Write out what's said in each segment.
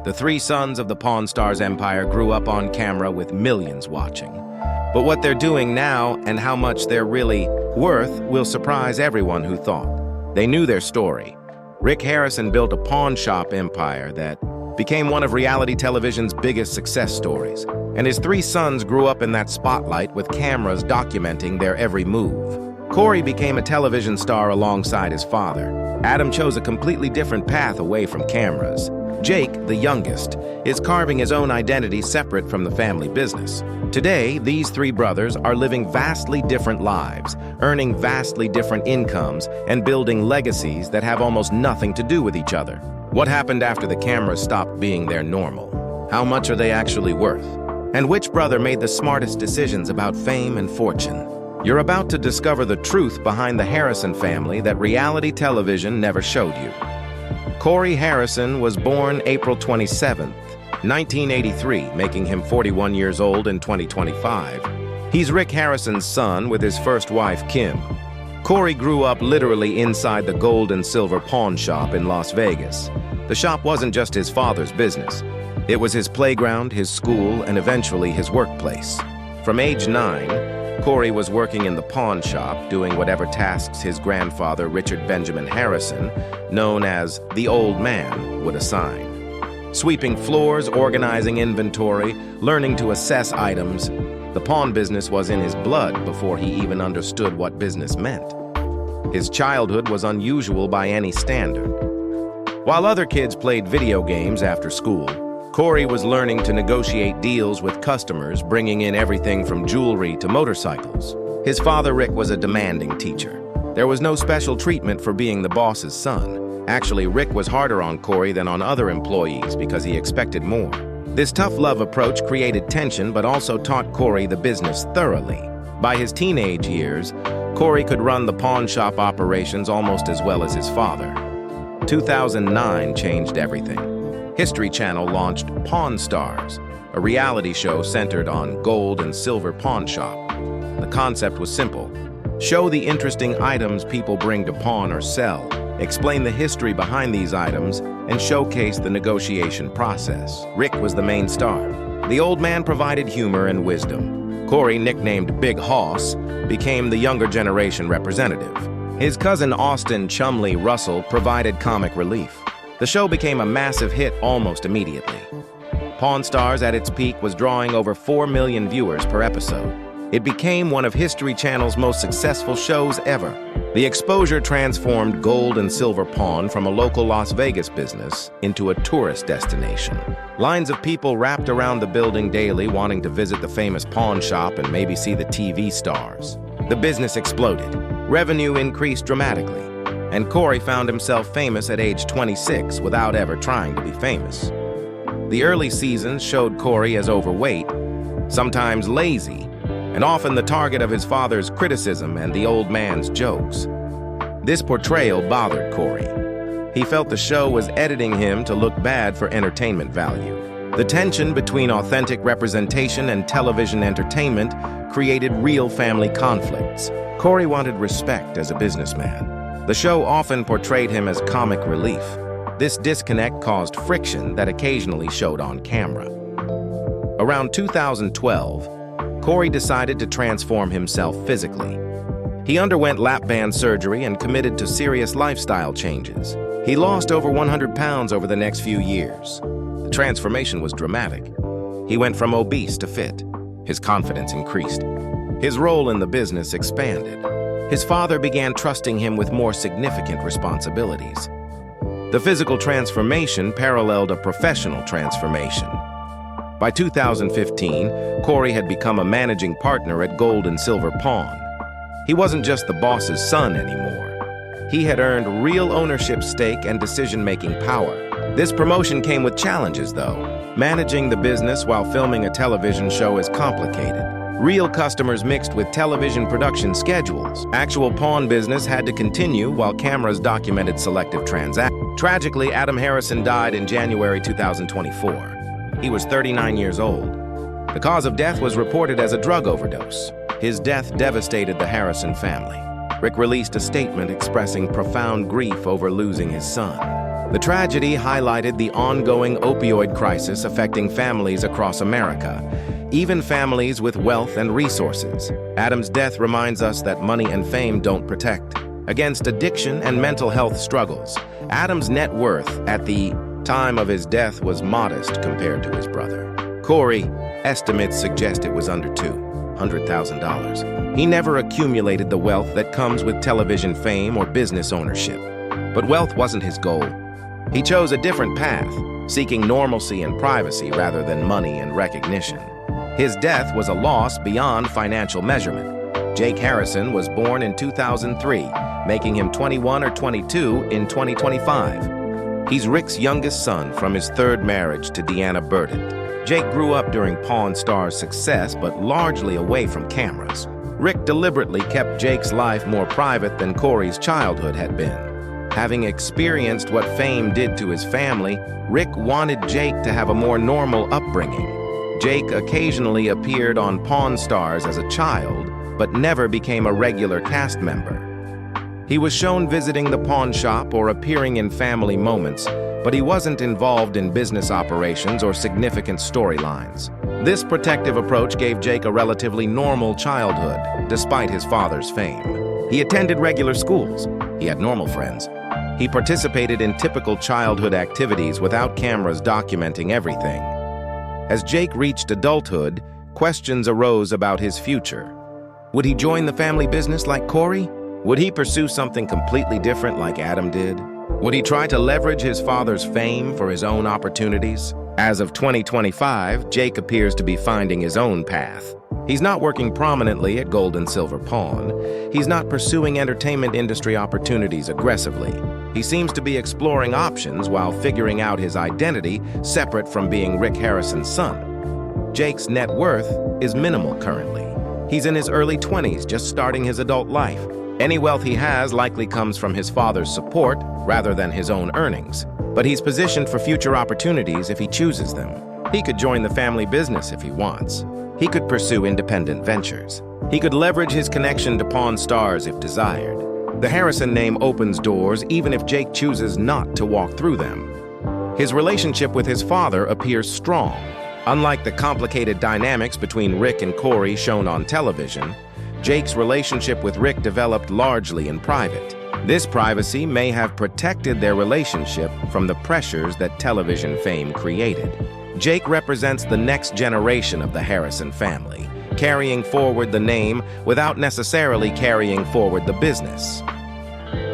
The three sons of the Pawn Stars empire grew up on camera with millions watching. But what they're doing now and how much they're really worth will surprise everyone who thought. They knew their story. Rick Harrison built a pawn shop empire that became one of reality television's biggest success stories. And his three sons grew up in that spotlight with cameras documenting their every move. Corey became a television star alongside his father. Adam chose a completely different path away from cameras. Jake, the youngest, is carving his own identity separate from the family business. Today, these three brothers are living vastly different lives, earning vastly different incomes, and building legacies that have almost nothing to do with each other. What happened after the cameras stopped being their normal? How much are they actually worth? And which brother made the smartest decisions about fame and fortune? You're about to discover the truth behind the Harrison family that reality television never showed you. Corey Harrison was born April 27, 1983, making him 41 years old in 2025. He's Rick Harrison's son with his first wife, Kim. Corey grew up literally inside the gold and silver pawn shop in Las Vegas. The shop wasn't just his father's business. It was his playground, his school, and eventually his workplace. From age 9, Corey was working in the pawn shop, doing whatever tasks his grandfather, Richard Benjamin Harrison, known as the Old Man, would assign. Sweeping floors, organizing inventory, learning to assess items. The pawn business was in his blood before he even understood what business meant. His childhood was unusual by any standard. While other kids played video games after school, Corey was learning to negotiate deals with customers, bringing in everything from jewelry to motorcycles. His father, Rick, was a demanding teacher. There was no special treatment for being the boss's son. Actually, Rick was harder on Corey than on other employees because he expected more. This tough love approach created tension but also taught Corey the business thoroughly. By his teenage years, Corey could run the pawn shop operations almost as well as his father. 2009 changed everything. History Channel launched Pawn Stars, a reality show centered on gold and silver pawn shop. The concept was simple. Show the interesting items people bring to pawn or sell, explain the history behind these items, and showcase the negotiation process. Rick was the main star. The old man provided humor and wisdom. Corey, nicknamed Big Hoss, became the younger generation representative. His cousin Austin Chumley Russell provided comic relief. The show became a massive hit almost immediately. Pawn Stars at its peak was drawing over 4 million viewers per episode. It became one of History Channel's most successful shows ever. The exposure transformed gold and silver pawn from a local Las Vegas business into a tourist destination. Lines of people wrapped around the building daily wanting to visit the famous pawn shop and maybe see the TV stars. The business exploded. Revenue increased dramatically. And Corey found himself famous at age 26 without ever trying to be famous. The early seasons showed Corey as overweight, sometimes lazy, and often the target of his father's criticism and the old man's jokes. This portrayal bothered Corey. He felt the show was editing him to look bad for entertainment value. The tension between authentic representation and television entertainment created real family conflicts. Corey wanted respect as a businessman. The show often portrayed him as comic relief. This disconnect caused friction that occasionally showed on camera. Around 2012, Corey decided to transform himself physically. He underwent lap band surgery and committed to serious lifestyle changes. He lost over 100 pounds over the next few years. The transformation was dramatic. He went from obese to fit. His confidence increased. His role in the business expanded. His father began trusting him with more significant responsibilities. The physical transformation paralleled a professional transformation. By 2015, Corey had become a managing partner at Gold and Silver Pawn. He wasn't just the boss's son anymore. He had earned real ownership stake and decision-making power. This promotion came with challenges, though. Managing the business while filming a television show is complicated. Real customers mixed with television production schedules. Actual pawn business had to continue while cameras documented selective transactions. Tragically, Adam Harrison died in January 2024. He was 39 years old. The cause of death was reported as a drug overdose. His death devastated the Harrison family. Rick released a statement expressing profound grief over losing his son. The tragedy highlighted the ongoing opioid crisis affecting families across America, even families with wealth and resources. Adam's death reminds us that money and fame don't protect against addiction and mental health struggles. Adam's net worth at the time of his death was modest compared to his brother. Corey, estimates suggest it was under $200,000. He never accumulated the wealth that comes with television fame or business ownership. But wealth wasn't his goal. He chose a different path, seeking normalcy and privacy rather than money and recognition. His death was a loss beyond financial measurement. Jake Harrison was born in 2003, making him 21 or 22 in 2025. He's Rick's youngest son from his third marriage to Deanna Burdett. Jake grew up during Pawn Stars' success, but largely away from cameras. Rick deliberately kept Jake's life more private than Corey's childhood had been. Having experienced what fame did to his family, Rick wanted Jake to have a more normal upbringing. Jake occasionally appeared on Pawn Stars as a child, but never became a regular cast member. He was shown visiting the pawn shop or appearing in family moments, but he wasn't involved in business operations or significant storylines. This protective approach gave Jake a relatively normal childhood, despite his father's fame. He attended regular schools. He had normal friends. He participated in typical childhood activities without cameras documenting everything. As Jake reached adulthood, questions arose about his future. Would he join the family business like Corey? Would he pursue something completely different like Adam did? Would he try to leverage his father's fame for his own opportunities? As of 2025, Jake appears to be finding his own path. He's not working prominently at Gold and Silver Pawn. He's not pursuing entertainment industry opportunities aggressively. He seems to be exploring options while figuring out his identity separate from being Rick Harrison's son. Jake's net worth is minimal currently. He's in his early 20s, just starting his adult life. Any wealth he has likely comes from his father's support rather than his own earnings. But he's positioned for future opportunities if he chooses them. He could join the family business if he wants. He could pursue independent ventures. He could leverage his connection to Pawn Stars if desired. The Harrison name opens doors even if Jake chooses not to walk through them. His relationship with his father appears strong. Unlike the complicated dynamics between Rick and Corey shown on television, Jake's relationship with Rick developed largely in private. This privacy may have protected their relationship from the pressures that television fame created. Jake represents the next generation of the Harrison family, carrying forward the name without necessarily carrying forward the business.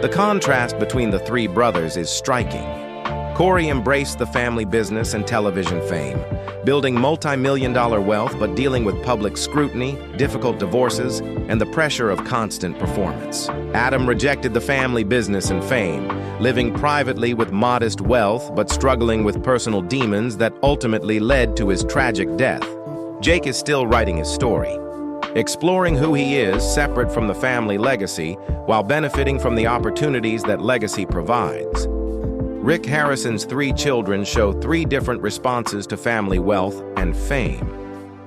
The contrast between the three brothers is striking. Corey embraced the family business and television fame, building multi-million-dollar wealth but dealing with public scrutiny, difficult divorces, and the pressure of constant performance. Adam rejected the family business and fame, living privately with modest wealth but struggling with personal demons that ultimately led to his tragic death. Jake is still writing his story, exploring who he is separate from the family legacy while benefiting from the opportunities that legacy provides. Rick Harrison's three children show three different responses to family wealth and fame.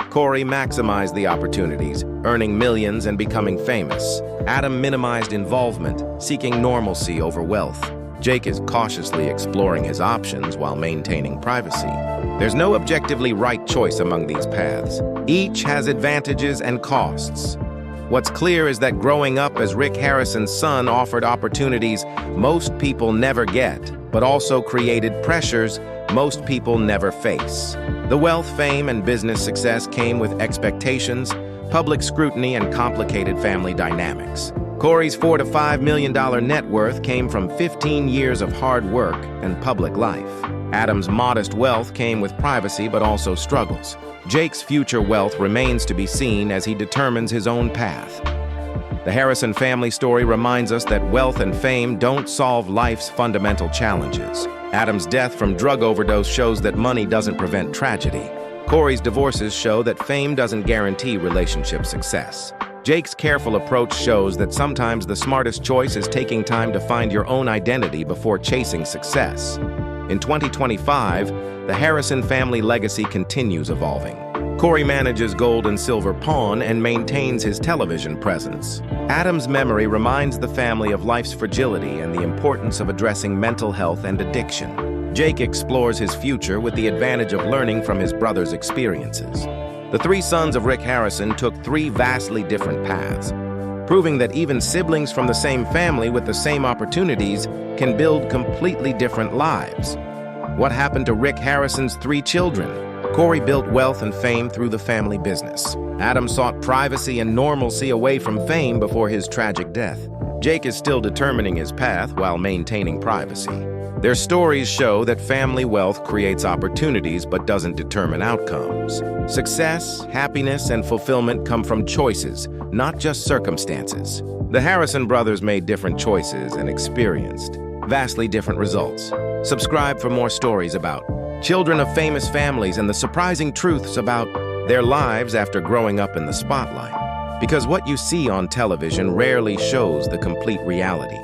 Corey maximized the opportunities, earning millions and becoming famous. Adam minimized involvement, seeking normalcy over wealth. Jake is cautiously exploring his options while maintaining privacy. There's no objectively right choice among these paths. Each has advantages and costs. What's clear is that growing up as Rick Harrison's son offered opportunities most people never get, but also created pressures most people never face. The wealth, fame, and business success came with expectations, public scrutiny, and complicated family dynamics. Corey's $4 to $5 million net worth came from 15 years of hard work and public life. Adam's modest wealth came with privacy but also struggles. Jake's future wealth remains to be seen as he determines his own path. The Harrison family story reminds us that wealth and fame don't solve life's fundamental challenges. Adam's death from drug overdose shows that money doesn't prevent tragedy. Corey's divorces show that fame doesn't guarantee relationship success. Jake's careful approach shows that sometimes the smartest choice is taking time to find your own identity before chasing success. In 2025, the Harrison family legacy continues evolving. Corey manages gold and silver pawn and maintains his television presence. Adam's memory reminds the family of life's fragility and the importance of addressing mental health and addiction. Jake explores his future with the advantage of learning from his brother's experiences. The three sons of Rick Harrison took three vastly different paths, proving that even siblings from the same family with the same opportunities can build completely different lives. What happened to Rick Harrison's three children? Corey built wealth and fame through the family business. Adam sought privacy and normalcy away from fame before his tragic death. Jake is still determining his path while maintaining privacy. Their stories show that family wealth creates opportunities but doesn't determine outcomes. Success, happiness, and fulfillment come from choices, not just circumstances. The Harrison brothers made different choices and experienced vastly different results. Subscribe for more stories about children of famous families and the surprising truths about their lives after growing up in the spotlight. Because what you see on television rarely shows the complete reality.